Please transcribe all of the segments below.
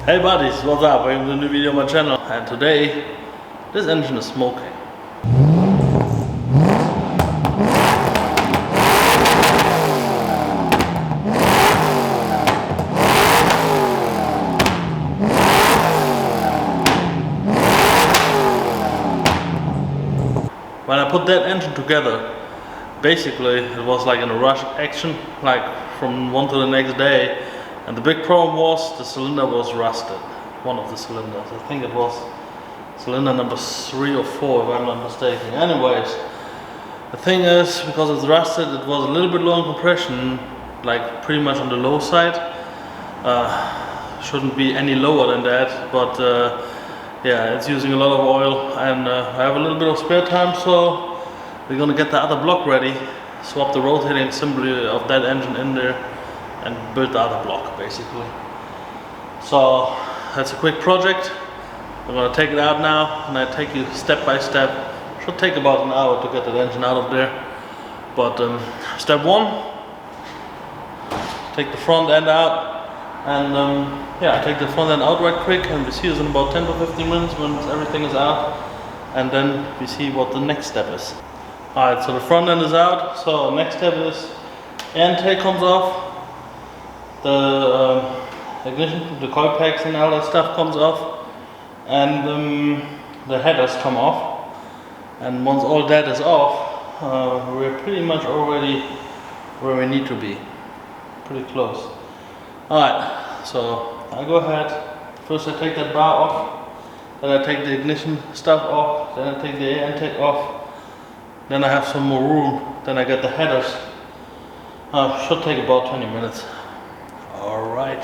Hey buddies, what's up? Welcome to a new video on my channel, and today this engine is smoking. When I put that engine together, basically it was like in a rush action, like from one to the next day. And the big problem was the cylinder was rusted. One of the cylinders. I think it was cylinder number 3 or 4 if I'm not mistaken. Anyways, the thing is, because it's rusted, it was a little bit low in compression, like pretty much on the low side. Shouldn't be any lower than that, but yeah, it's using a lot of oil, and I have a little bit of spare time, so we're gonna get the other block ready, swap the rotating assembly of that engine in there, and build the other block basically. So that's a quick project. We're gonna take it out now, and I take you step by step. Should take about an hour to get that engine out of there. But step 1, take the front end out, and yeah, take the front end out right quick, and we see us in about 10 to 15 minutes when everything is out, and then we see what the next step is. Alright, so the front end is out, so next step is air intake comes off, the ignition, the coil packs and all that stuff comes off, and the headers come off. And once all that is off, we're pretty much already where we need to be. Pretty close. Alright, so I go ahead. First I take that bar off, then I take the ignition stuff off, then I take the air intake off, then I have some more room, then I get the headers. Should take about 20 minutes. Alright,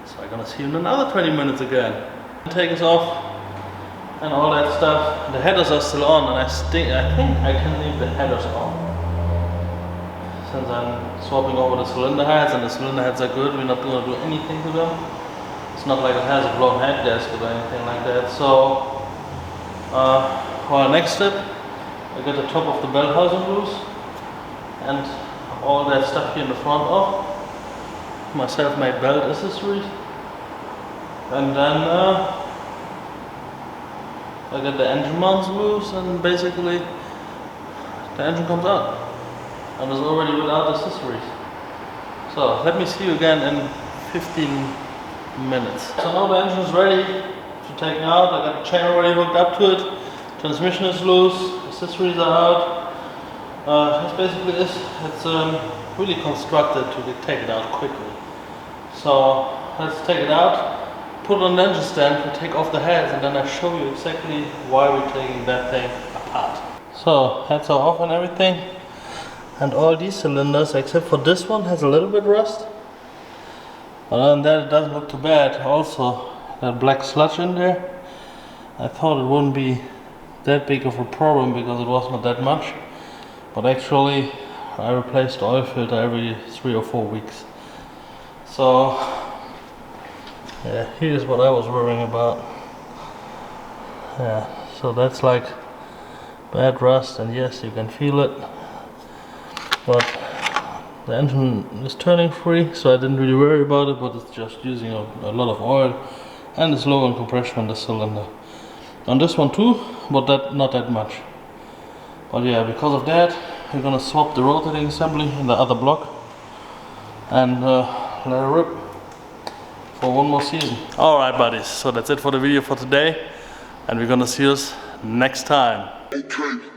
so I'm gonna see you in another 20 minutes again. Take us off and all that stuff. The headers are still on, and I think I can leave the headers on. Since I'm swapping over the cylinder heads, and the cylinder heads are good, we're not gonna do anything to them. It's not like it has a blown head gasket or anything like that. So, for our next step, I get the top of the belt housing loose, and all that stuff here in the front off. My self-made belt accessories, and then I get the engine mounts loose, and basically the engine comes out and is already without accessories. So let me see you again in 15 minutes. So now the engine is ready to take out. I got the chain already hooked up to it, transmission is loose, accessories are out. That's basically it. It's really constructed to take it out quickly. So let's take it out, put it on the engine stand, and take off the heads, and then I show you exactly why we're taking that thing apart. So heads are off and everything, and all these cylinders except for this one has a little bit rust, but other than that it doesn't look too bad. Also that black sludge in there, I thought it wouldn't be that big of a problem because it was not that much, but actually I replaced the oil filter every 3 or 4 weeks. So yeah, here's what I was worrying about. Yeah, so that's like bad rust, and yes, you can feel it, but the engine is turning free, so I didn't really worry about it, but it's just using a lot of oil, and it's low in compression on the cylinder. On this one too, but not that much. But yeah, because of that, we're gonna swap the rotating assembly in the other block, and let it rip for one more season. Alright buddies, so that's it for the video for today, and we're gonna see us next time. Okay.